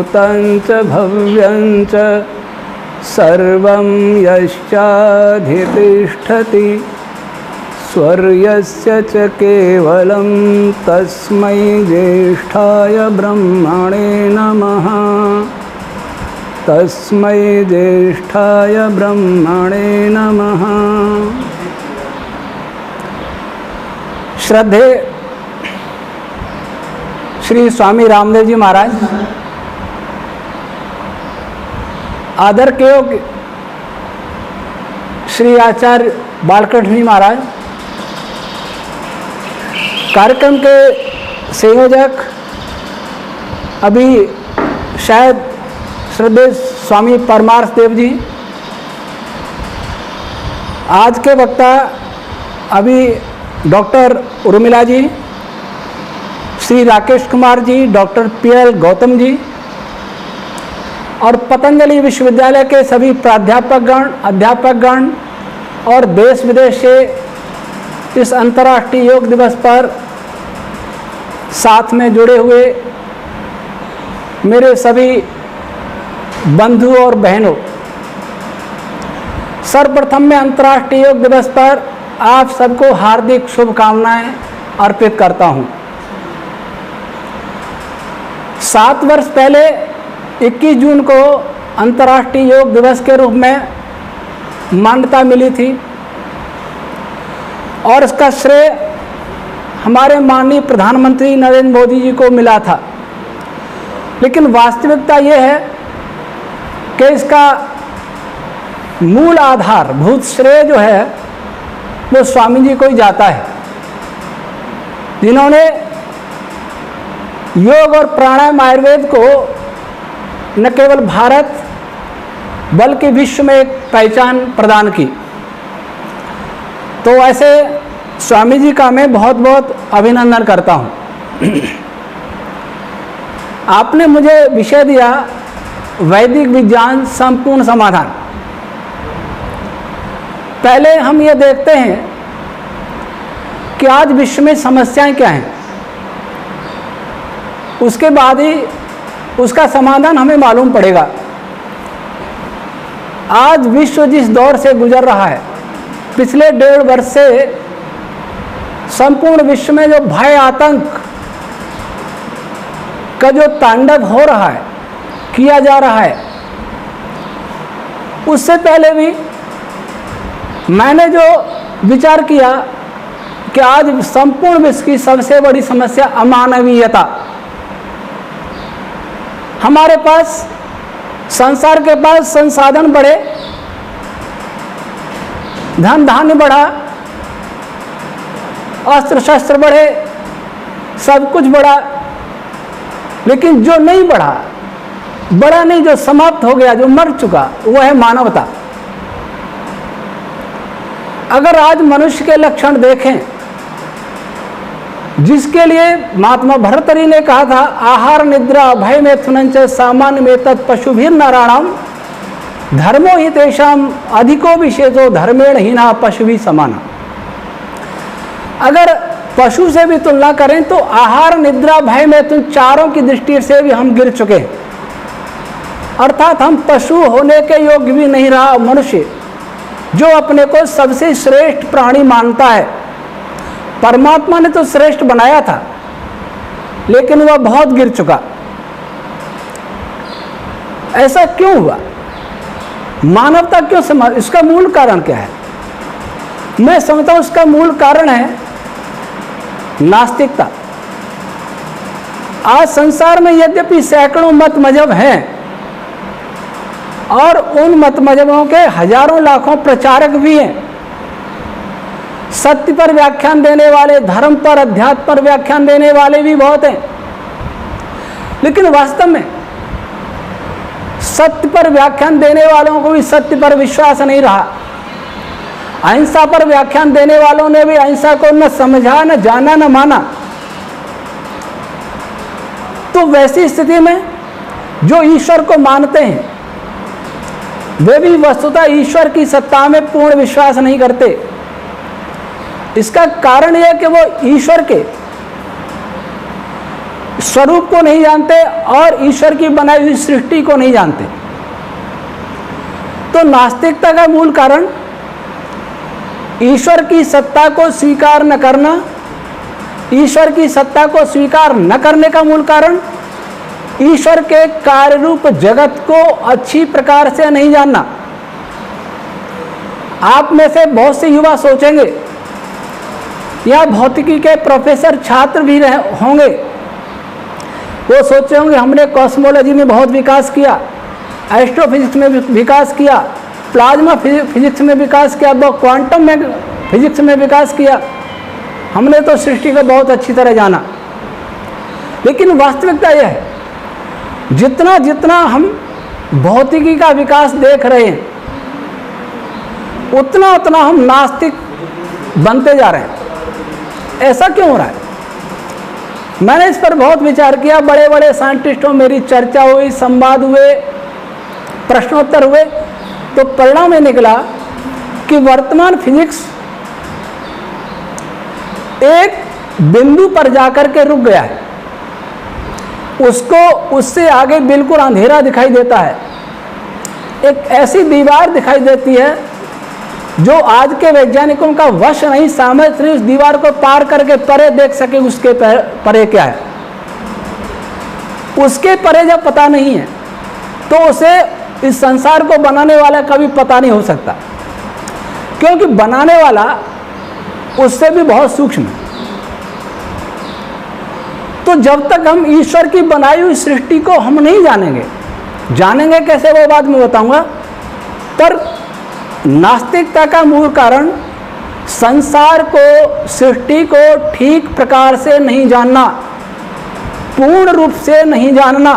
भूतं च भव्यं च सर्वं यश्चाधितिष्ठति स्वर्यस्य च केवलं तस्मै ज्येष्ठाय ब्रह्मणे नमः। तस्मै ज्येष्ठाय ब्रह्मणे नमः। श्रद्धे श्री स्वामी रामदेव जी महाराज, आदर के योग श्री आचार्य बालकृष्ण जी महाराज, कार्यक्रम के संयोजक अभी शायद श्रद्धेय स्वामी परमार्थ देव जी, आज के वक्ता अभी doctor Urmila ji, Shri Rakesh Kumar ji, doctor PL Gautam ji और पतंजलि विश्वविद्यालय के सभी प्राध्यापकगण, अध्यापकगण और देश विदेश से इस अंतर्राष्ट्रीय योग दिवस पर साथ में जुड़े हुए मेरे सभी बंधु और बहनों, सर्वप्रथम मैं अंतर्राष्ट्रीय योग दिवस पर आप सबको हार्दिक शुभकामनाएं अर्पित करता हूं। 7 वर्ष पहले 21 जून को अंतर्राष्ट्रीय योग दिवस के रूप में मान्यता मिली थी और इसका श्रेय हमारे माननीय प्रधानमंत्री नरेंद्र मोदी जी को मिला था। लेकिन वास्तविकता ये है कि इसका मूल आधारभूत श्रेय जो है वो स्वामी जी को ही जाता है, जिन्होंने योग और प्राणायाम आयुर्वेद को न केवल भारत बल्कि विश्व में एक पहचान प्रदान की। तो ऐसे स्वामी जी का मैं बहुत बहुत अभिनंदन करता हूँ। आपने मुझे विषय दिया वैदिक विज्ञान संपूर्ण समाधान। पहले हम ये देखते हैं कि आज विश्व में समस्याएं क्या हैं, उसके बाद ही उसका समाधान हमें मालूम पड़ेगा। आज विश्व जिस दौर से गुजर रहा है, पिछले 1.5 वर्ष से संपूर्ण विश्व में जो भय आतंक का जो तांडव हो रहा है, किया जा रहा है, उससे पहले भी मैंने जो विचार किया कि आज संपूर्ण विश्व की सबसे बड़ी समस्या अमानवीयता। हमारे पास संसार के पास संसाधन बढ़े, धन धान्य बढ़ा, अस्त्र शस्त्र बढ़े, सब कुछ बढ़ा, लेकिन जो नहीं बढ़ा, बड़ा नहीं, जो समाप्त हो गया, जो मर चुका, वो है मानवता। अगर आज मनुष्य के लक्षण देखें, जिसके लिए महात्मा भर्तृहरि ने कहा था, आहार निद्रा भय मैथुनंच सामान्य में तत् पशुभिर नाराणाम धर्मो हि तेषाम अधिको विशेषो धर्मेण हीना पशु भी समाना। अगर पशु से भी तुलना करें तो आहार निद्रा भय मैथुन चारों की दृष्टि से भी हम गिर चुके, अर्थात हम पशु होने के योग्य भी नहीं रहा मनुष्य, जो अपने को सबसे श्रेष्ठ प्राणी मानता है। परमात्मा ने तो श्रेष्ठ बनाया था, लेकिन वह बहुत गिर चुका। ऐसा क्यों हुआ? मानवता क्यों समाज? इसका मूल कारण क्या है? मैं समझता हूं इसका मूल कारण है नास्तिकता। आज संसार में यद्यपि सैकड़ों मत मजहब हैं और उन मत मजहबों के हजारों लाखों प्रचारक भी हैं, सत्य पर व्याख्यान देने वाले, धर्म पर, अध्यात्म पर व्याख्यान देने वाले भी बहुत हैं, लेकिन वास्तव में सत्य पर व्याख्यान देने वालों को भी सत्य पर विश्वास नहीं रहा। अहिंसा पर व्याख्यान देने वालों ने भी अहिंसा को न समझा, न जाना, न माना। तो वैसी स्थिति में जो ईश्वर को मानते हैं वे भी वस्तुतः ईश्वर की सत्ता में पूर्ण विश्वास नहीं करते। इसका कारण यह कि वो ईश्वर के स्वरूप को नहीं जानते और ईश्वर की बनाई हुई सृष्टि को नहीं जानते। तो नास्तिकता का मूल कारण ईश्वर की सत्ता को स्वीकार न करना, ईश्वर की सत्ता को स्वीकार न करने का मूल कारण ईश्वर के कार्य रूप जगत को अच्छी प्रकार से नहीं जानना। आप में से बहुत से युवा सोचेंगे, या भौतिकी के प्रोफेसर छात्र भी होंगे, वो सोचे होंगे हमने कॉस्मोलॉजी में बहुत विकास किया, एस्ट्रोफिजिक्स में विकास किया, प्लाज्मा फिजिक्स में विकास किया, क्वांटम में फिजिक्स में विकास किया, हमने तो सृष्टि को बहुत अच्छी तरह जाना। लेकिन वास्तविकता यह है, जितना जितना हम भौतिकी का विकास देख रहे हैं, उतना उतना हम नास्तिक बनते जा रहे हैं। ऐसा क्यों हो रहा है? मैंने इस पर बहुत विचार किया, बड़े बड़े साइंटिस्टों मेरी चर्चा हुई, संवाद हुए, प्रश्नोत्तर हुए, तो परिणाम में निकला कि वर्तमान फिजिक्स एक बिंदु पर जाकर के रुक गया है, उससे आगे बिल्कुल अंधेरा दिखाई देता है। एक ऐसी दीवार दिखाई देती है जो आज के वैज्ञानिकों का वश नहीं, सामर्थ्य नहीं उस दीवार को पार करके परे देख सके, उसके परे क्या है। उसके परे जब पता नहीं है तो उसे इस संसार को बनाने वाला का भी पता नहीं हो सकता, क्योंकि बनाने वाला उससे भी बहुत सूक्ष्म है। तो जब तक हम ईश्वर की बनाई हुई सृष्टि को हम नहीं जानेंगे कैसे वो बात मैं बताऊंगा। पर नास्तिकता का मूल कारण संसार को, सृष्टि को ठीक प्रकार से नहीं जानना, पूर्ण रूप से नहीं जानना।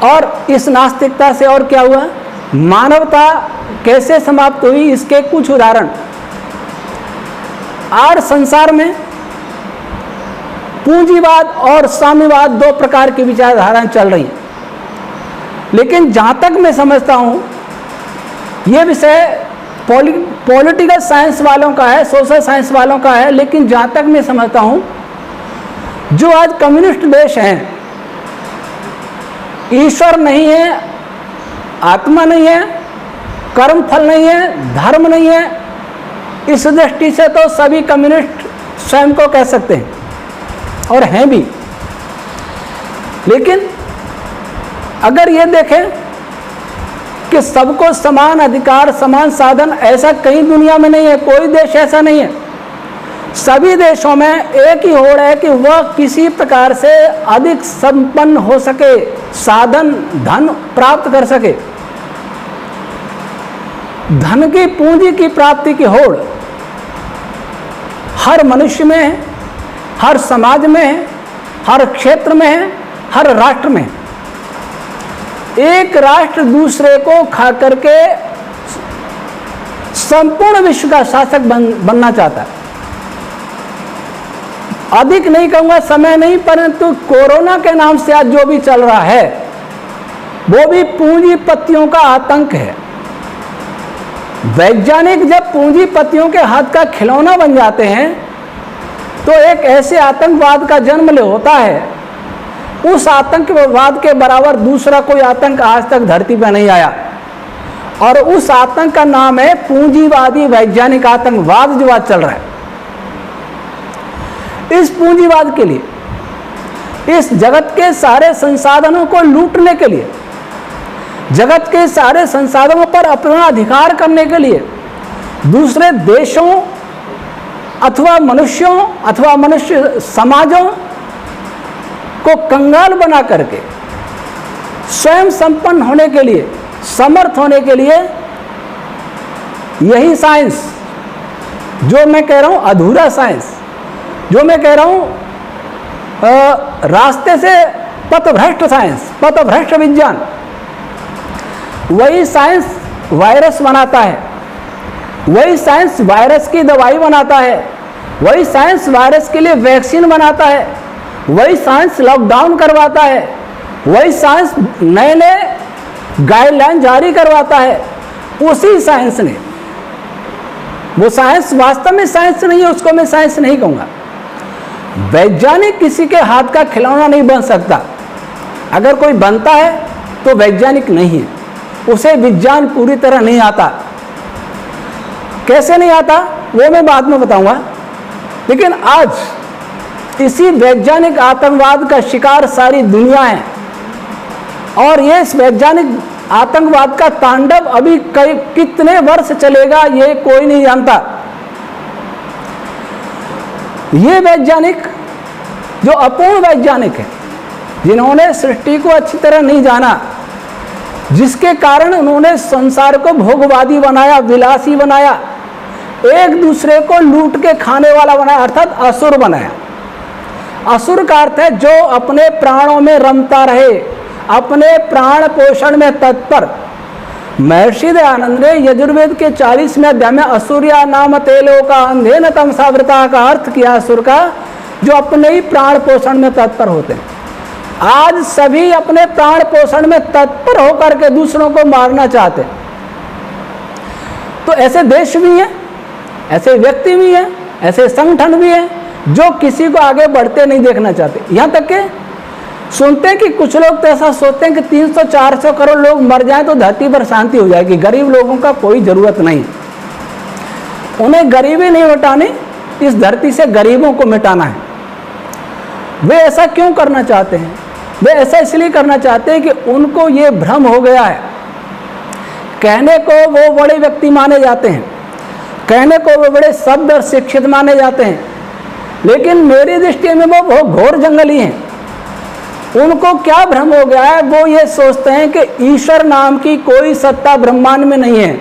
और इस नास्तिकता से और क्या हुआ, मानवता कैसे समाप्त हुई, इसके कुछ उदाहरण। आज संसार में पूंजीवाद और साम्यवाद दो प्रकार की विचारधाराएं चल रही हैं, लेकिन जहां तक मैं समझता हूं यह विषय पॉलिटिकल साइंस वालों का है, सोशल साइंस वालों का है। लेकिन जहां तक मैं समझता हूं, जो आज कम्युनिस्ट देश हैं, ईश्वर नहीं है, आत्मा नहीं है, कर्म फल नहीं है, धर्म नहीं है, इस दृष्टि से तो सभी कम्युनिस्ट स्वयं को कह सकते हैं और हैं भी। लेकिन अगर ये देखें कि सबको समान अधिकार, समान साधन, ऐसा कहीं दुनिया में नहीं है, कोई देश ऐसा नहीं है। सभी देशों में एक ही होड़ है कि वह किसी प्रकार से अधिक संपन्न हो सके, साधन धन प्राप्त कर सके। धन की, पूंजी की प्राप्ति की होड़ हर मनुष्य में है, हर समाज में है, हर क्षेत्र में है, हर राष्ट्र में है। एक राष्ट्र दूसरे को खा करके संपूर्ण विश्व का शासक बनना चाहता है। अधिक नहीं कहूंगा, समय नहीं, परंतु कोरोना के नाम से आज जो भी चल रहा है वो भी पूंजीपतियों का आतंक है। वैज्ञानिक जब पूंजीपतियों के हाथ का खिलौना बन जाते हैं तो एक ऐसे आतंकवाद का जन्म ले होता है, उस आतंकवाद के बराबर दूसरा कोई आतंक आज तक धरती पर नहीं आया। और उस आतंक का नाम है पूंजीवादी वैज्ञानिक आतंकवाद, जो आज चल रहा है। इस पूंजीवाद के लिए, इस जगत के सारे संसाधनों को लूटने के लिए, जगत के सारे संसाधनों पर अपना अधिकार करने के लिए दूसरे देशों अथवा मनुष्यों अथवा मनुष्य समाजों को कंगाल बना करके स्वयं संपन्न होने के लिए, समर्थ होने के लिए, यही साइंस जो मैं कह रहा हूं अधूरा साइंस, जो मैं कह रहा हूं रास्ते से पथभ्रष्ट साइंस, पथभ्रष्ट विज्ञान, वही साइंस वायरस बनाता है, वही साइंस वायरस की दवाई बनाता है, वही साइंस वायरस के लिए वैक्सीन बनाता है, वही साइंस लॉकडाउन करवाता है, वही साइंस नए नए गाइडलाइन जारी करवाता है। उसी साइंस ने, वो साइंस वास्तव में साइंस नहीं है, उसको मैं साइंस नहीं कहूँगा, वैज्ञानिक किसी के हाथ का खिलौना नहीं बन सकता। अगर कोई बनता है तो वैज्ञानिक नहीं है, उसे विज्ञान पूरी तरह नहीं आता। कैसे नहीं आता वो मैं बाद में बताऊंगा। लेकिन आज इसी वैज्ञानिक आतंकवाद का शिकार सारी दुनिया है, और ये इस वैज्ञानिक आतंकवाद का तांडव अभी कितने वर्ष चलेगा ये कोई नहीं जानता। ये वैज्ञानिक जो अपूर्ण वैज्ञानिक है, जिन्होंने सृष्टि को अच्छी तरह नहीं जाना, जिसके कारण उन्होंने संसार को भोगवादी बनाया, विलासी बनाया, एक दूसरे को लूट के खाने वाला बनाया, अर्थात असुर बनाया। असुर का अर्थ है जो अपने प्राणों में रमता रहे, अपने प्राण पोषण में तत्पर। महर्षि दयानंद ने यजुर्वेद के 40वें अध्याय में असुरिया नाम तेलो का अंधेन तमसावृता का अर्थ किया असुर का, जो अपने ही प्राण पोषण में तत्पर होते हैं। आज सभी अपने प्राण पोषण में तत्पर होकर के दूसरों को मारना चाहते हैं। तो ऐसे देश भी हैं, ऐसे व्यक्ति भी हैं, ऐसे संगठन भी हैं जो किसी को आगे बढ़ते नहीं देखना चाहते। यहाँ तक के सुनते हैं कि कुछ लोग तो ऐसा सोचते हैं कि 300-400 करोड़ लोग मर जाएं तो धरती पर शांति हो जाएगी, गरीब लोगों का कोई जरूरत नहीं। उन्हें गरीबी नहीं मिटानी, इस धरती से गरीबों को मिटाना है। वे ऐसा क्यों करना चाहते हैं? वे ऐसा इसलिए करना चाहते हैं कि उनको ये भ्रम हो गया है। कहने को वो बड़े व्यक्ति माने जाते हैं, कहने को वो बड़े शब्द और शिक्षित माने जाते हैं, लेकिन मेरी दृष्टि में वो घोर जंगली हैं। उनको क्या भ्रम हो गया है? वो ये सोचते हैं कि ईश्वर नाम की कोई सत्ता ब्रह्मांड में नहीं है।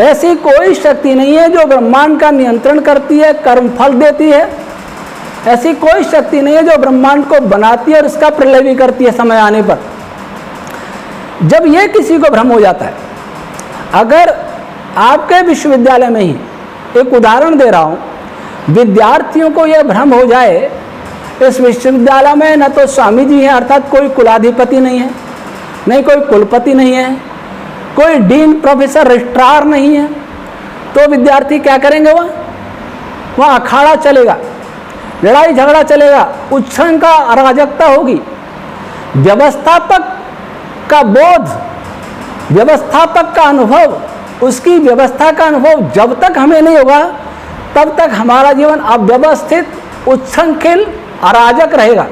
ऐसी कोई शक्ति नहीं है जो ब्रह्मांड का नियंत्रण करती है, कर्मफल देती है। ऐसी कोई शक्ति नहीं है जो ब्रह्मांड को बनाती है और इसका प्रलय भी करती है समय आने पर। जब ये किसी को भ्रम हो जाता है, अगर आपके विश्वविद्यालय में ही एक उदाहरण दे रहा हूँ, विद्यार्थियों को यह भ्रम हो जाए इस विश्वविद्यालय में न तो स्वामी जी हैं, अर्थात कोई कुलाधिपति नहीं है, नहीं कोई कुलपति नहीं है, कोई डीन प्रोफेसर रजिस्ट्रार नहीं है, तो विद्यार्थी क्या करेंगे? वहाँ अखाड़ा चलेगा, लड़ाई झगड़ा चलेगा, उच्छृंखला अराजकता होगी। व्यवस्थापक का बोध, व्यवस्थापक का अनुभव, उसकी व्यवस्था का अनुभव जब तक हमें नहीं होगा तब तक हमारा जीवन अव्यवस्थित, उच्छृंखल, अराजक रहेगा।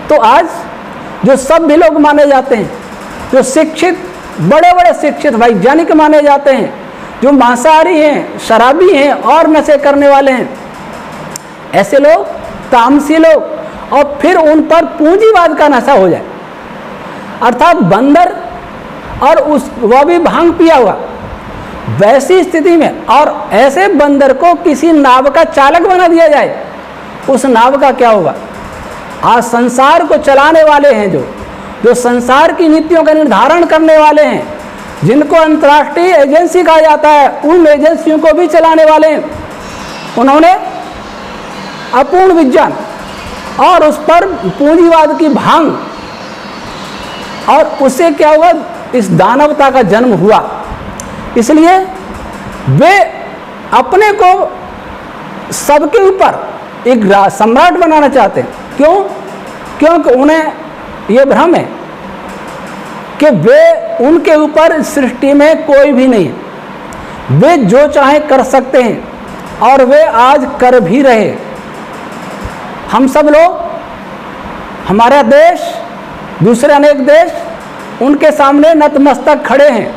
तो आज जो सभ्य लोग माने जाते हैं, जो शिक्षित, बड़े बड़े शिक्षित वैज्ञानिक माने जाते हैं, जो मांसाहारी हैं, शराबी हैं और नशे करने वाले हैं, ऐसे लोग, तामसी लोग, और फिर उन पर पूंजीवाद का नशा हो जाए, अर्थात बंदर और वह भी भांग पिया हुआ, वैसी स्थिति में, और ऐसे बंदर को किसी नाव का चालक बना दिया जाए, उस नाव का क्या होगा? आज संसार को चलाने वाले हैं, जो संसार की नीतियों का निर्धारण करने वाले हैं, जिनको अंतर्राष्ट्रीय एजेंसी कहा जाता है, उन एजेंसियों को भी चलाने वाले हैं, उन्होंने अपूर्ण विज्ञान और उस पर पूंजीवाद की भांग, और उससे क्या हुआ? इस दानवता का जन्म हुआ। इसलिए वे अपने को सबके ऊपर एक सम्राट बनाना चाहते हैं। क्यों? क्योंकि उन्हें ये भ्रम है कि वे, उनके ऊपर सृष्टि में कोई भी नहीं है, वे जो चाहे कर सकते हैं, और वे आज कर भी रहे। हम सब लोग, हमारा देश, दूसरे अनेक देश, उनके सामने नतमस्तक खड़े हैं।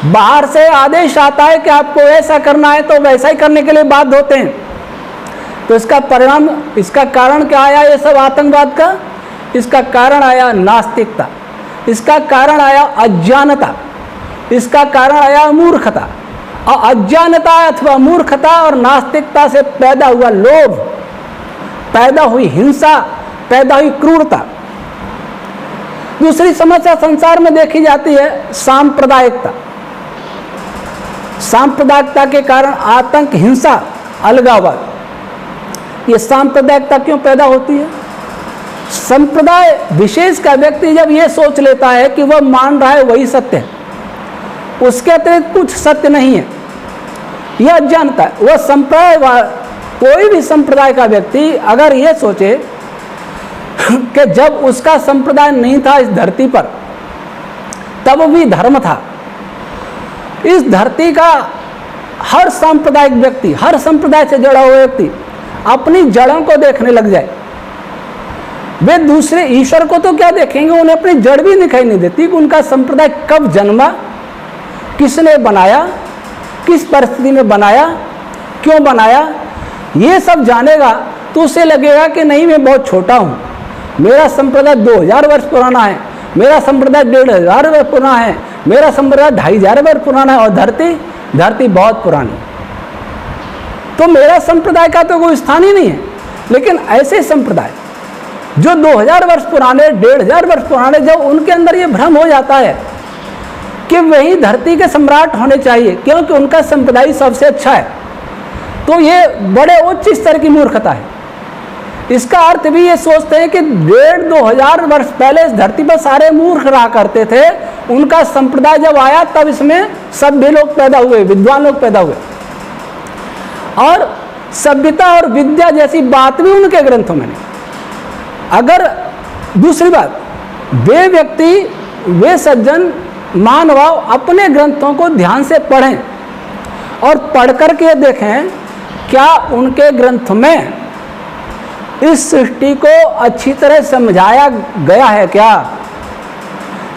बाहर से आदेश आता है कि आपको ऐसा करना है, तो वैसा ही करने के लिए बाध्य होते हैं। तो इसका परिणाम, इसका कारण क्या आया? ये सब आतंकवाद का इसका कारण आया नास्तिकता, इसका कारण आया अज्ञानता, इसका कारण आया मूर्खता। और अज्ञानता अथवा मूर्खता और नास्तिकता से पैदा हुआ लोभ, पैदा हुई हिंसा, पैदा हुई क्रूरता। दूसरी समस्या संसार में देखी जाती है सांप्रदायिकता। सांप्रदायिकता के कारण आतंक, हिंसा, अलगाववाद। ये सांप्रदायिकता क्यों पैदा होती है? संप्रदाय विशेष का व्यक्ति जब ये सोच लेता है कि वह मान रहा है वही सत्य है, उसके अतिरिक्त कुछ सत्य नहीं है, यह अज्ञानता है। वह कोई भी संप्रदाय का व्यक्ति अगर ये सोचे कि जब उसका संप्रदाय नहीं था इस धरती पर तब भी धर्म था, इस धरती का हर सांप्रदायिक व्यक्ति, हर संप्रदाय से जुड़ा हुआ व्यक्ति अपनी जड़ों को देखने लग जाए, वे दूसरे ईश्वर को तो क्या देखेंगे, उन्हें अपनी जड़ भी दिखाई नहीं देती कि उनका संप्रदाय कब जन्मा, किसने बनाया, किस परिस्थिति में बनाया, क्यों बनाया, ये सब जानेगा तो उसे लगेगा कि नहीं मैं बहुत छोटा हूँ, मेरा संप्रदाय 2000 वर्ष पुराना है, मेरा संप्रदाय 1500 वर्ष पुराना है, मेरा संप्रदाय 2500 वर्ष पुराना है और धरती बहुत पुरानी, तो मेरा संप्रदाय का तो कोई स्थान ही नहीं है। लेकिन ऐसे संप्रदाय जो 2000 वर्ष पुराने, 1500 वर्ष पुराने, जब उनके अंदर ये भ्रम हो जाता है कि वही धरती के सम्राट होने चाहिए क्योंकि उनका संप्रदाय सबसे अच्छा है, तो ये बड़े उच्च स्तर की मूर्खता है। इसका अर्थ भी ये सोचते हैं कि 1500-2000 वर्ष पहले इस धरती पर सारे मूर्ख रहा करते थे, उनका संप्रदाय जब आया तब इसमें सभ्य लोग पैदा हुए, विद्वान लोग पैदा हुए, और सभ्यता और विद्या जैसी बात भी उनके ग्रंथों में नहीं। अगर दूसरी बात, वे व्यक्ति, वे सज्जन मानव अपने ग्रंथों को ध्यान से पढ़ें और पढ़ करके देखें क्या उनके ग्रंथ में इस सृष्टि को अच्छी तरह समझाया गया है, क्या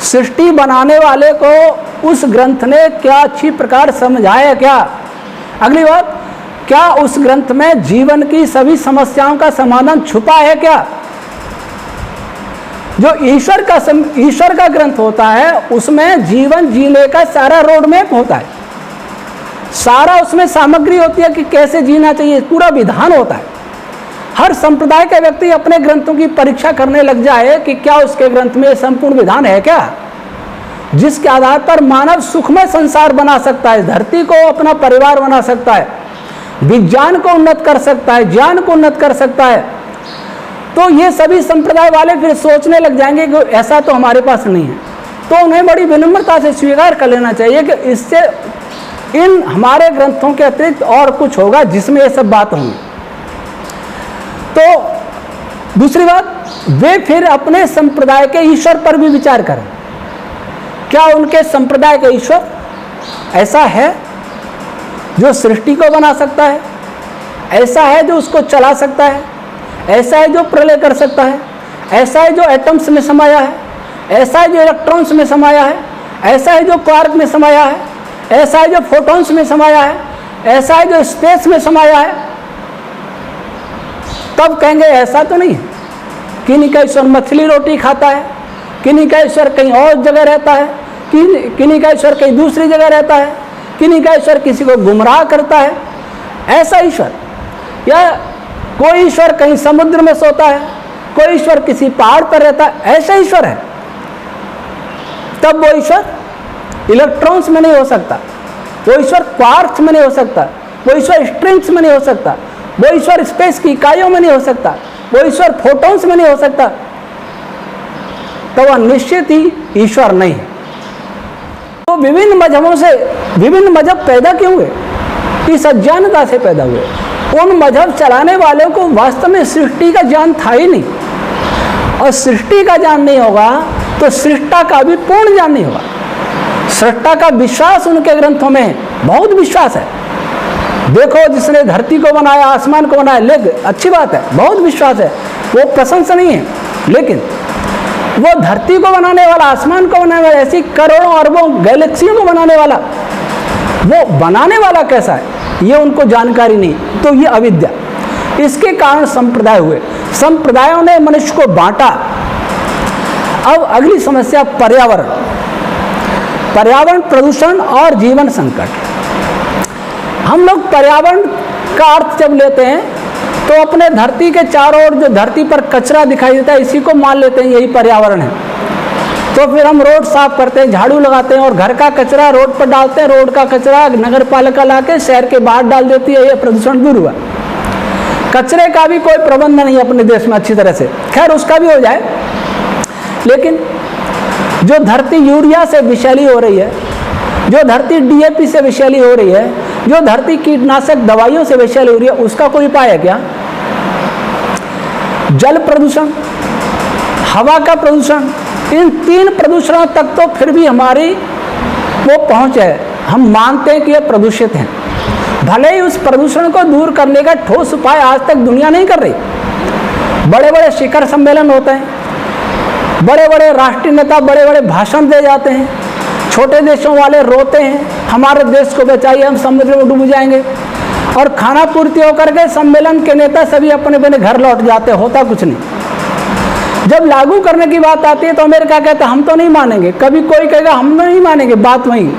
सृष्टि बनाने वाले को उस ग्रंथ ने क्या अच्छी प्रकार समझाया है क्या। अगली बात, क्या उस ग्रंथ में जीवन की सभी समस्याओं का समाधान छुपा है क्या। जो ईश्वर का ग्रंथ होता है उसमें जीवन जीने का सारा रोड मैप होता है, सारा उसमें सामग्री होती है कि कैसे जीना चाहिए, पूरा विधान होता है। हर संप्रदाय का व्यक्ति अपने ग्रंथों की परीक्षा करने लग जाए कि क्या उसके ग्रंथ में संपूर्ण विधान है क्या, जिसके आधार पर मानव सुखमय संसार बना सकता है, धरती को अपना परिवार बना सकता है, विज्ञान को उन्नत कर सकता है, ज्ञान को उन्नत कर सकता है। तो ये सभी संप्रदाय वाले फिर सोचने लग जाएंगे कि ऐसा तो हमारे पास नहीं है, तो उन्हें बड़ी विनम्रता से स्वीकार कर लेना चाहिए कि इससे इन हमारे ग्रंथों के अतिरिक्त और कुछ होगा जिसमें ये सब बात होंगी। तो दूसरी बात, वे फिर अपने संप्रदाय के ईश्वर पर भी विचार करें। क्या उनके संप्रदाय का ईश्वर ऐसा है जो सृष्टि को बना सकता है, ऐसा है जो उसको चला सकता है, ऐसा है जो प्रलय कर सकता है, ऐसा है जो एटम्स में समाया है, ऐसा है जो इलेक्ट्रॉन्स में समाया है, ऐसा है जो क्वार्क में समाया है, ऐसा है जो फोटॉन्स में समाया है, ऐसा है जो स्पेस में समाया है। तब कहेंगे ऐसा तो नहीं है, किन्हीं का ईश्वर मछली रोटी खाता है, किन्हीं का ईश्वर कहीं और जगह रहता है, किन्हीं का ईश्वर कहीं दूसरी जगह रहता है, किन्हीं का ईश्वर किसी को गुमराह करता है, ऐसा ईश्वर। या कोई ईश्वर कहीं समुद्र में सोता है, कोई ईश्वर किसी पहाड़ पर रहता है, ऐसा ईश्वर है। तब वो ईश्वर इलेक्ट्रॉन्स में नहीं हो सकता, वो ईश्वर क्वार्क्स में नहीं हो सकता, वो ईश्वर स्ट्रिंग्स में नहीं हो सकता, वो ईश्वर स्पेस की इकाइयों में नहीं हो सकता, वो ईश्वर फोटॉन्स में नहीं हो सकता, तो वह निश्चित ही ईश्वर नहीं है। तो विभिन्न मजहबों से विभिन्न मजहब पैदा क्यों हुए, इस अज्ञानता से पैदा हुए। उन मजहब चलाने वालों को वास्तव में सृष्टि का ज्ञान था ही नहीं, और सृष्टि का ज्ञान नहीं होगा तो सृष्टा का भी पूर्ण ज्ञान नहीं होगा। सृष्टा का विश्वास उनके ग्रंथों में है, बहुत विश्वास है। देखो जिसने धरती को बनाया, आसमान को बनाया, लेकिन अच्छी बात है, बहुत विश्वास है, वो प्रशंसा नहीं है। लेकिन वो धरती को बनाने वाला, आसमान को बनाने वाला, ऐसी करोड़ों अरबों गैलेक्सियों को बनाने वाला, वो बनाने वाला कैसा है ये उनको जानकारी नहीं, तो ये अविद्या। इसके कारण संप्रदाय हुए, संप्रदायों ने मनुष्य को बांटा। अब अगली समस्या पर्यावरण, पर्यावरण प्रदूषण और जीवन संकट। हम लोग पर्यावरण का अर्थ जब लेते हैं तो अपने धरती के चारों ओर जो धरती पर कचरा दिखाई देता है इसी को मान लेते हैं यही पर्यावरण है। तो फिर हम रोड साफ करते हैं, झाड़ू लगाते हैं और घर का कचरा रोड पर डालते हैं, रोड का कचरा नगर पालिका लाके शहर के बाहर डाल देती है, ये प्रदूषण दूर हुआ। कचरे का भी कोई प्रबंध नहीं अपने देश में अच्छी तरह से, खैर उसका भी हो जाए। लेकिन जो धरती यूरिया से विषैली हो रही है, जो धरती DAP से विषैली हो रही है, जो धरती कीटनाशक दवाइयों से विषैली हो रही है, उसका कोई उपाय है क्या? जल प्रदूषण, हवा का प्रदूषण, इन 3 प्रदूषणों तक तो फिर भी हमारी वो पहुंच है, हम मानते हैं कि ये प्रदूषित हैं। भले ही उस प्रदूषण को दूर करने का ठोस उपाय आज तक दुनिया नहीं कर रही। बड़े बड़े शिखर सम्मेलन होते हैं, बड़े बड़े राष्ट्रीय नेता बड़े बड़े भाषण दे जाते हैं, छोटे देशों वाले रोते हैं हमारे देश को बचाइए, हम समुद्र में डूब जाएंगे, और खाना पूर्ति होकर के सम्मेलन के नेता सभी अपने अपने घर लौट जाते, होता कुछ नहीं। जब लागू करने की बात आती है तो अमेरिका कहता है हम तो नहीं मानेंगे, कभी कोई कहेगा हम नहीं मानेंगे, बात वहीं।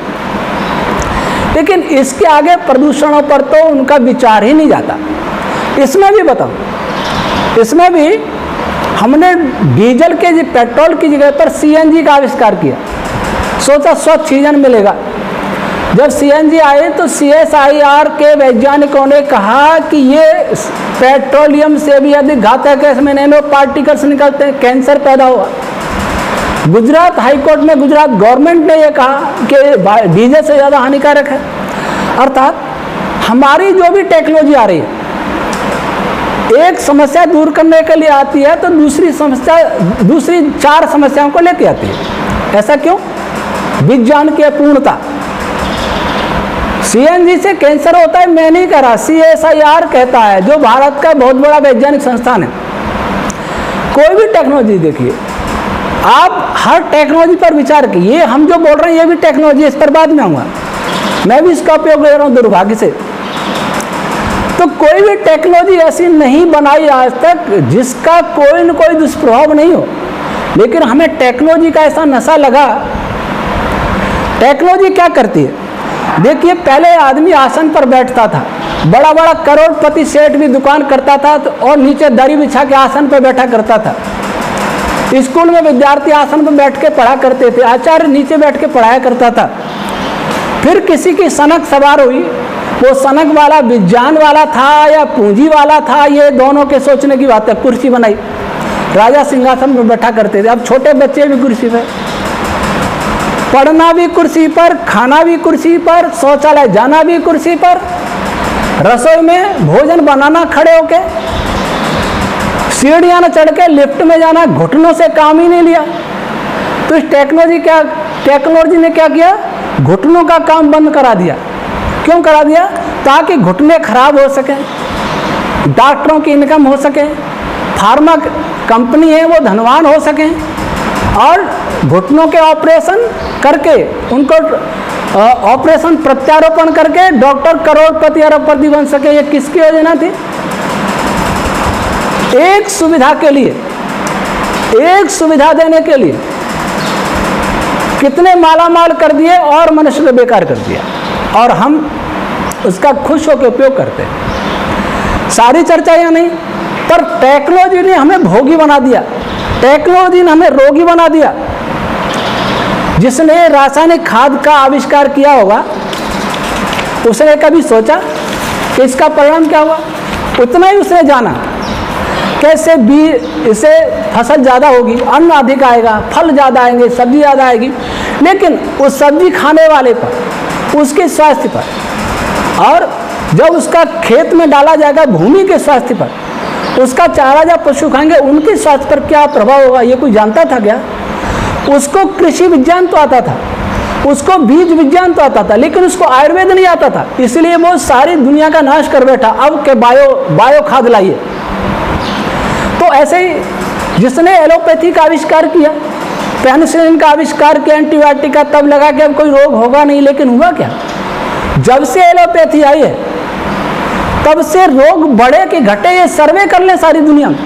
लेकिन इसके आगे प्रदूषणों पर तो उनका विचार ही नहीं जाता। इसमें भी बताओ, इसमें भी हमने डीजल के पेट्रोल की जगह पर सीएनजी का आविष्कार किया, सोचा स्वच्छ ईंधन मिलेगा। जब सीएनजी आए तो CSIR के वैज्ञानिकों ने कहा कि ये पेट्रोलियम से भी अधिक घातक है, इसमें नैनो पार्टिकल्स निकलते हैं, कैंसर पैदा हुआ। गुजरात हाईकोर्ट में गुजरात गवर्नमेंट ने यह कहा कि डीजल से ज़्यादा हानिकारक है। अर्थात हमारी जो भी टेक्नोलॉजी आ रही है, एक समस्या दूर करने के लिए आती है तो दूसरी 4 समस्याओं को लेके आती है। ऐसा क्यों? विज्ञान की अपूर्णता। सीएनजी से कैंसर होता है मैं नहीं कह रहा, CSIR कहता है, जो भारत का बहुत बड़ा वैज्ञानिक संस्थान है। कोई भी टेक्नोलॉजी देखिए, आप हर टेक्नोलॉजी पर विचार कीजिए। हम जो बोल रहे हैं ये भी टेक्नोलॉजी, इस पर बाद में आऊँगा, मैं भी इसका उपयोग कर रहा हूँ दुर्भाग्य से। तो कोई भी टेक्नोलॉजी ऐसी नहीं बनाई आज तक जिसका कोई न कोई दुष्प्रभाव नहीं हो, लेकिन हमें टेक्नोलॉजी का ऐसा नशा लगा। टेक्नोलॉजी क्या करती है? देखिए, पहले आदमी आसन पर बैठता था, बड़ा बड़ा करोड़पति सेठ भी दुकान करता था और नीचे दरी बिछा के आसन पर बैठा करता था। स्कूल में विद्यार्थी आसन पर बैठ के पढ़ा करते थे, आचार्य नीचे बैठ के पढ़ाया करता था। फिर किसी की सनक सवार हुई, वो सनक वाला विज्ञान वाला था या पूंजी वाला था, ये दोनों के सोचने की बात है। कुर्सी बनाई, राजा सिंहासन पर बैठा करते थे। अब छोटे बच्चे भी कुर्सी पर, पढ़ना भी कुर्सी पर, खाना भी कुर्सी पर, शौचालय जाना भी कुर्सी पर, रसोई में भोजन बनाना खड़े होके, सीढ़ियां न चढ़ के लिफ्ट में जाना, घुटनों से काम ही नहीं लिया। तो इस टेक्नोलॉजी ने क्या किया? घुटनों का काम बंद करा दिया। क्यों करा दिया? ताकि घुटने खराब हो सके, डॉक्टरों की इनकम हो सके, फार्मा कंपनी है वो धनवान हो सके, और घुटनों के ऑपरेशन करके उनको ऑपरेशन प्रत्यारोपण करके डॉक्टर करोड़पति अरबपति बन सके। ये किसकी योजना थी? एक सुविधा के लिए, एक सुविधा देने के लिए कितने मालामाल कर दिए और मनुष्य को बेकार कर दिया, और हम उसका खुश होकर उपयोग करते हैं। सारी चर्चा यह नहीं, पर टेक्नोलॉजी ने हमें भोगी बना दिया, टेक्नोलॉजी ने हमें रोगी बना दिया। जिसने रासायनिक खाद का आविष्कार किया होगा उसने कभी सोचा कि इसका परिणाम क्या हुआ? उतना ही उसने जाना कैसे इससे फसल ज़्यादा होगी, अन्न अधिक आएगा, फल ज़्यादा आएंगे, सब्जी ज़्यादा आएगी। लेकिन उस सब्जी खाने वाले पर, उसके स्वास्थ्य पर, और जब उसका खेत में डाला जाएगा भूमि के स्वास्थ्य पर, उसका चारा जब पशु खाएंगे उनके स्वास्थ्य पर क्या प्रभाव होगा, ये कोई जानता था क्या? उसको कृषि विज्ञान तो आता था, उसको बीज विज्ञान तो आता था, लेकिन उसको आयुर्वेद नहीं आता था। इसलिए वो सारी दुनिया का नाश कर बैठा। अब के बायो खाद लाइए। तो ऐसे ही जिसने एलोपैथी का आविष्कार किया, पेनिसिलिन का आविष्कार किया, एंटीबायोटिक का, तब लगा कि अब कोई रोग होगा नहीं, लेकिन हुआ क्या? जब से एलोपैथी आई है तब से रोग बढ़े कि घटे, ये सर्वे कर लें सारी दुनिया में।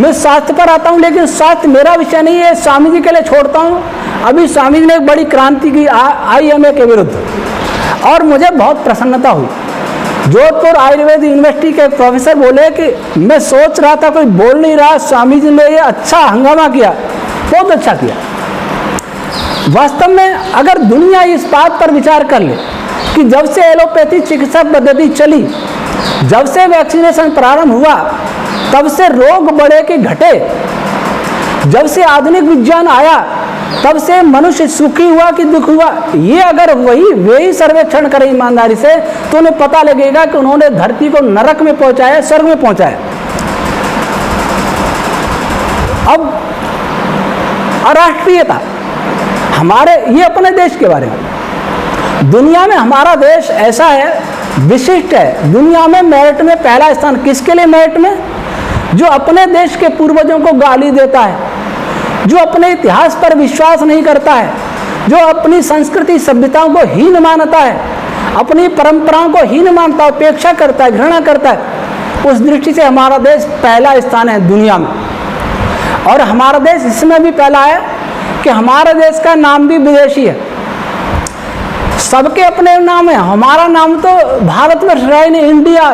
मैं स्वास्थ्य पर आता हूँ, लेकिन स्वास्थ्य मेरा विषय नहीं है, स्वामी जी के लिए छोड़ता हूँ। अभी स्वामी जी ने एक बड़ी क्रांति की IMA के विरुद्ध, और मुझे बहुत प्रसन्नता हुई। जोधपुर आयुर्वेद यूनिवर्सिटी के प्रोफेसर बोले कि मैं सोच रहा था कोई बोल नहीं रहा, स्वामी जी ने ये अच्छा हंगामा किया, बहुत अच्छा किया। वास्तव में अगर दुनिया इस बात पर विचार कर ले कि जब से एलोपैथी चिकित्सा पद्धति चली, जब से वैक्सीनेशन प्रारंभ हुआ, तब से रोग बढ़े कि घटे, जब से आधुनिक विज्ञान आया तब से मनुष्य सुखी हुआ कि दुख हुआ, ये अगर वही सर्वेक्षण करें ईमानदारी से तो उन्हें पता लगेगा कि उन्होंने धरती को नरक में पहुंचाया, स्वर्ग में पहुंचाया। अब अराष्ट्रीयता, हमारे ये अपने देश के बारे में, दुनिया में हमारा देश ऐसा है, विशिष्ट है। दुनिया में मेरिट में पहला स्थान किसके लिए? मेरिट में जो अपने देश के पूर्वजों को गाली देता है, जो अपने इतिहास पर विश्वास नहीं करता है, जो अपनी संस्कृति सभ्यताओं को हीन मानता है, अपनी परंपराओं को हीन मानता है, उपेक्षा करता है, घृणा करता है, उस दृष्टि से हमारा देश पहला स्थान है दुनिया में। और हमारा देश इसमें भी पहला है कि हमारे देश का नाम भी विदेशी है, सबके अपने नाम है। हमारा नाम तो भारतवर्ष रहा ही नहीं, इंडिया,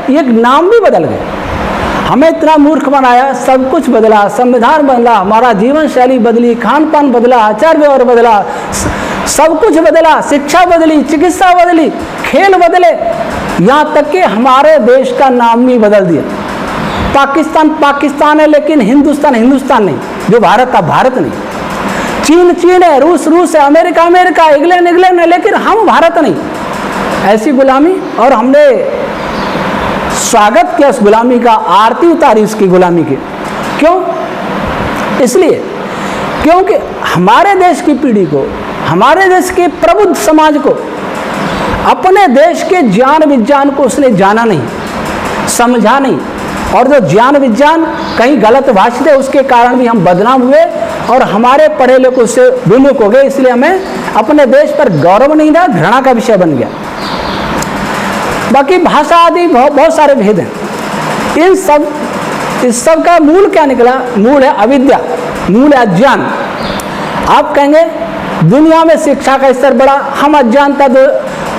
ये नाम भी बदल गए। हमें इतना मूर्ख बनाया, सब कुछ बदला, संविधान बदला, हमारा जीवन शैली बदली, खान पान बदला, आचार व्यवहार बदला, सब कुछ बदला, शिक्षा बदली, चिकित्सा बदली, खेल बदले, यहाँ तक कि हमारे देश का नाम भी बदल दिया। पाकिस्तान पाकिस्तान है लेकिन हिंदुस्तान हिंदुस्तान नहीं, जो भारत था भारत नहीं। चीन चीन है, रूस रूस है, अमेरिका अमेरिका, इंग्लैंड इंग्लैंड है, लेकिन हम भारत नहीं। ऐसी गुलामी, और हमने स्वागत किया उस गुलामी का, आरती उतारी उसकी गुलामी की। क्यों? इसलिए क्योंकि हमारे देश की पीढ़ी को, हमारे देश के प्रबुद्ध समाज को, अपने देश के ज्ञान विज्ञान को उसने जाना नहीं, समझा नहीं, और जो ज्ञान विज्ञान कहीं गलत भाषित है उसके कारण भी हम बदनाम हुए और हमारे पढ़े लिखे उससे विमुख हो गए। इसलिए हमें अपने देश पर गौरव नहीं रहा, घृणा का विषय बन गया। बाकी भाषा आदि बहुत सारे भेद हैं। इस सब का मूल क्या निकला? मूल है अविद्या, मूल है अज्ञान। आप कहेंगे दुनिया में शिक्षा का स्तर बढ़ा, हम अज्ञानता दो।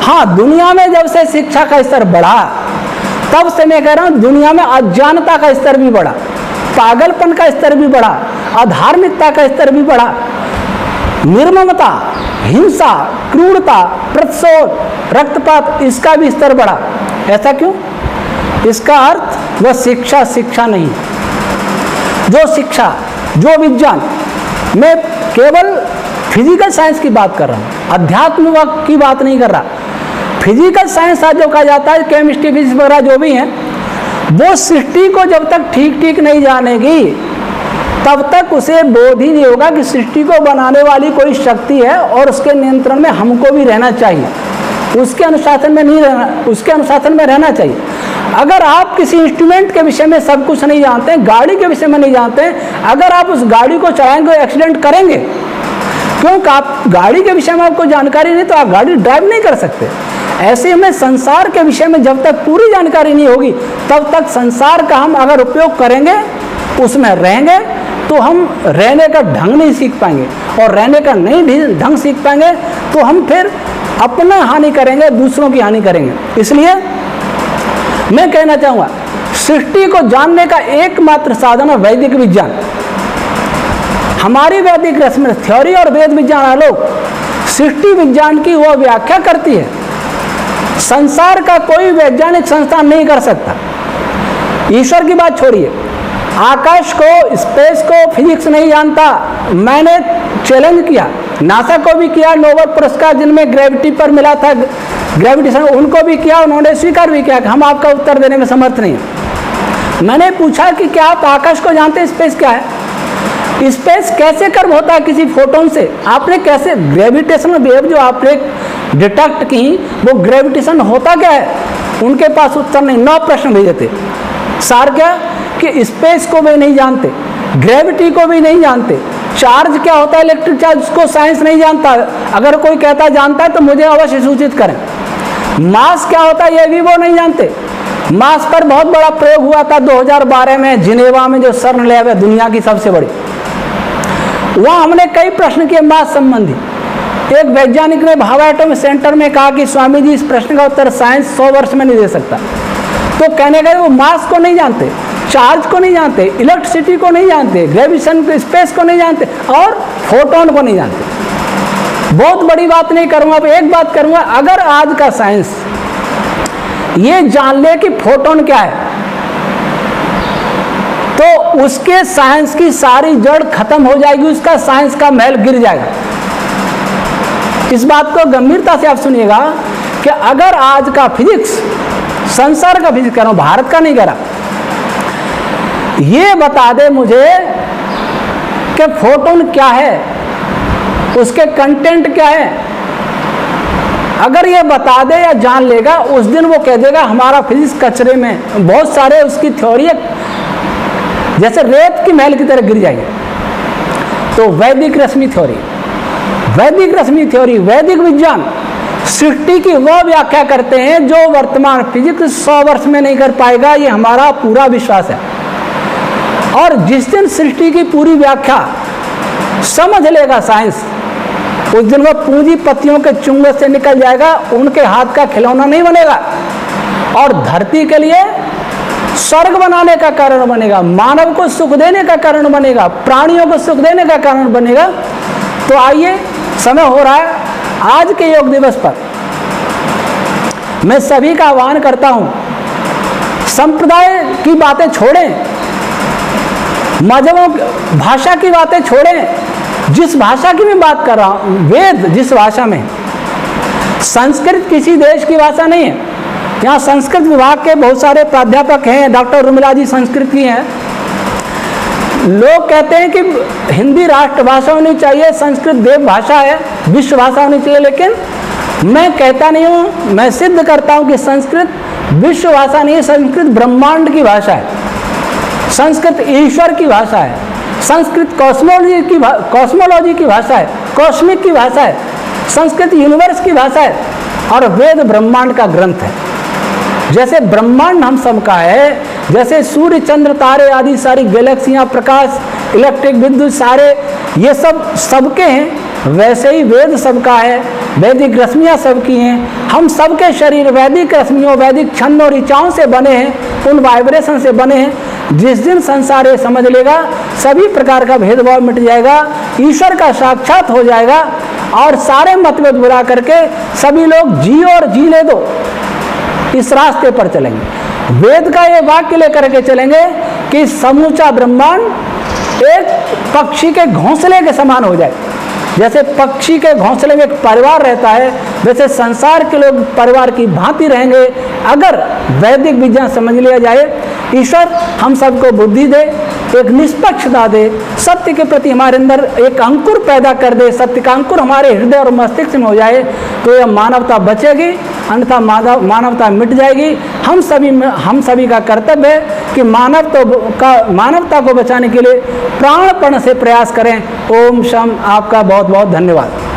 हाँ, दुनिया में जब से शिक्षा का स्तर बढ़ा तब से मैं कह रहा हूँ दुनिया में अज्ञानता का स्तर भी बढ़ा, पागलपन का स्तर भी बढ़ा, अधार्मिकता का स्तर भी बढ़ा, निर्ममता, हिंसा, क्रूरता, प्रतिशोध, रक्तपात, इसका भी स्तर बढ़ा। ऐसा क्यों? इसका अर्थ वह शिक्षा नहीं। जो शिक्षा, जो विज्ञान, मैं केवल फिजिकल साइंस की बात कर रहा हूँ, अध्यात्म की बात नहीं कर रहा। फिजिकल साइंस आज जो कहा जाता है, केमिस्ट्री फिजिक्स वगैरह जो भी हैं, वो सृष्टि को जब तक ठीक ठीक नहीं जानेगी तब तक उसे बोध ही नहीं होगा कि सृष्टि को बनाने वाली कोई शक्ति है और उसके नियंत्रण में हमको भी रहना चाहिए, उसके अनुशासन में नहीं रहना, उसके अनुशासन में रहना चाहिए। अगर आप किसी इंस्ट्रूमेंट के विषय में सब कुछ नहीं जानते, गाड़ी के विषय में नहीं जानते, अगर आप उस गाड़ी को चलाएंगे एक्सीडेंट करेंगे, क्योंकि आप गाड़ी के विषय में आपको जानकारी नहीं तो आप गाड़ी ड्राइव नहीं कर सकते। ऐसे में संसार के विषय में जब तक पूरी जानकारी नहीं होगी तब तक संसार का हम अगर उपयोग करेंगे, उसमें रहेंगे, तो हम रहने का ढंग नहीं सीख पाएंगे, और रहने का नहीं ढंग सीख पाएंगे तो हम फिर अपना हानि करेंगे, दूसरों की हानि करेंगे। इसलिए मैं कहना चाहूँगा, सृष्टि को जानने का एकमात्र साधन है वैदिक विज्ञान। हमारी वैदिक रस्म, थ्योरी और वेद विज्ञान आलोक सृष्टि विज्ञान की वह व्याख्या करती है, संसार का कोई वैज्ञानिक संस्थान नहीं कर सकता। ईश्वर की बात छोड़िए, आकाश को, स्पेस को फिजिक्स नहीं जानता। मैंने चैलेंज किया, नासा को भी किया, नोबेल पुरस्कार जिनमें ग्रेविटी पर मिला था, ग्रेविटेशन, उनको भी किया, उन्होंने स्वीकार भी किया कि हम आपका उत्तर देने में समर्थ नहीं हैं। मैंने पूछा कि क्या आप आकाश को जानते हैं, स्पेस क्या है? स्पेस कैसे कर्म होता है किसी फोटोन से? आपने कैसे ग्रेविटेशनल वेव जो आपने डिटेक्ट की, वो ग्रेविटेशन होता क्या है? उनके पास उत्तर नहीं। 9 प्रश्न भेजे थे। सार क्या कि स्पेस को भी नहीं जानते, ग्रेविटी को भी नहीं जानते, चार्ज क्या होता है, इलेक्ट्रिक चार्ज, उसको साइंस नहीं जानता। अगर कोई कहता जानता है तो मुझे अवश्य सूचित करें। मास क्या होता है, ये भी वो नहीं जानते। मास पर बहुत बड़ा प्रयोग हुआ था 2012 में जिनेवा में, जो सर्न लैब है दुनिया की सबसे बड़ी। वहाँ हमने कई प्रश्न किए मास संबंधी। एक वैज्ञानिक ने भाभा एटम सेंटर में कहा कि स्वामी जी, इस प्रश्न का उत्तर साइंस 100 वर्ष में नहीं दे सकता। तो कहने गए वो मास को नहीं जानते, चार्ज को नहीं जानते, इलेक्ट्रिसिटी को नहीं जानते, ग्रेविटेशन को, स्पेस को नहीं जानते, और फोटोन को नहीं जानते। बहुत बड़ी बात नहीं करूँगा, अब एक बात करूँगा, अगर आज का साइंस ये जान ले कि फोटोन क्या है, तो उसके साइंस की सारी जड़ खत्म हो जाएगी, उसका साइंस का महल गिर जाएगा। इस बात को गंभीरता से आप सुनिएगा कि अगर आज का फिजिक्स, संसार का फिजिक्स कह रहा हूं, भारत का नहीं कह रहा, ये बता दे मुझे कि फोटोन क्या है, उसके कंटेंट क्या है, अगर ये बता दे या जान लेगा, उस दिन वो कह देगा हमारा फिजिक्स कचरे में। बहुत सारे उसकी थ्योरी जैसे रेत की महल की तरह गिर जाएगी। तो वैदिक रश्मि थ्योरी, वैदिक रश्मि थ्योरी, वैदिक विज्ञान सृष्टि की वह व्याख्या करते हैं जो वर्तमान फिजिक्स 100 वर्ष में नहीं कर पाएगा, ये हमारा पूरा विश्वास है। और जिस दिन सृष्टि की पूरी व्याख्या समझ लेगा साइंस, उस दिन वह पूंजीपतियों के चुंगल से निकल जाएगा, उनके हाथ का खिलौना नहीं बनेगा और धरती के लिए स्वर्ग बनाने का कारण बनेगा, मानव को सुख देने का कारण बनेगा, प्राणियों को सुख देने का कारण बनेगा। तो आइए, समय हो रहा है, आज के योग दिवस पर मैं सभी का आह्वान करता हूं, संप्रदाय की बातें छोड़ें, मजहबों भाषा की बातें छोड़ें। जिस भाषा की मैं बात कर रहा हूं, वेद जिस भाषा में, संस्कृत किसी देश की भाषा नहीं है। यहाँ संस्कृत विभाग के बहुत सारे प्राध्यापक हैं, डॉक्टर उर्मिला जी संस्कृत की हैं। लोग कहते हैं कि हिंदी राष्ट्रभाषा होनी चाहिए, संस्कृत देव भाषा है, विश्व भाषा होनी चाहिए, लेकिन मैं कहता नहीं हूँ, मैं सिद्ध करता हूँ कि संस्कृत विश्व भाषा नहीं है, संस्कृत ब्रह्मांड की भाषा है, संस्कृत ईश्वर की भाषा है, संस्कृत कॉस्मोलॉजी की भाषा है, कॉस्मिक की भाषा है, संस्कृत यूनिवर्स की भाषा है और वेद ब्रह्मांड का ग्रंथ है। जैसे ब्रह्मांड हम सबका है, जैसे सूर्य चंद्र तारे आदि सारी गैलेक्सियां, प्रकाश, इलेक्ट्रिक विद्युत सारे ये सब सबके हैं, वैसे ही वेद सबका है, वैदिक रश्मियाँ सबकी हैं। हम सबके शरीर वैदिक रश्मियों, वैदिक छंद और ऋचाओं से बने हैं, उन वाइब्रेशन से बने हैं। जिस दिन संसार ये समझ लेगा, सभी प्रकार का भेदभाव मिट जाएगा, ईश्वर का साक्षात हो जाएगा और सारे मतभेद बुला करके सभी लोग जी और जीने दो, इस रास्ते पर चलेंगे। वेद का ये वाक्य लेकर के चलेंगे कि समूचा ब्रह्मांड एक पक्षी के घोंसले के समान हो जाए। जैसे पक्षी के घोंसले में एक परिवार रहता है, वैसे संसार के लोग परिवार की भांति रहेंगे अगर वैदिक विज्ञान समझ लिया जाए। ईश्वर हम सबको बुद्धि दे, एक निष्पक्षता दे, सत्य के प्रति हमारे अंदर एक अंकुर पैदा कर दे, सत्य का अंकुर हमारे हृदय और मस्तिष्क में हो जाए तो यह मानवता बचेगी, अन्यथा मानवता मिट जाएगी। हम सभी का कर्तव्य है कि मानवता को बचाने के लिए प्राणपण से प्रयास करें। ओम शम। आपका बहुत बहुत धन्यवाद।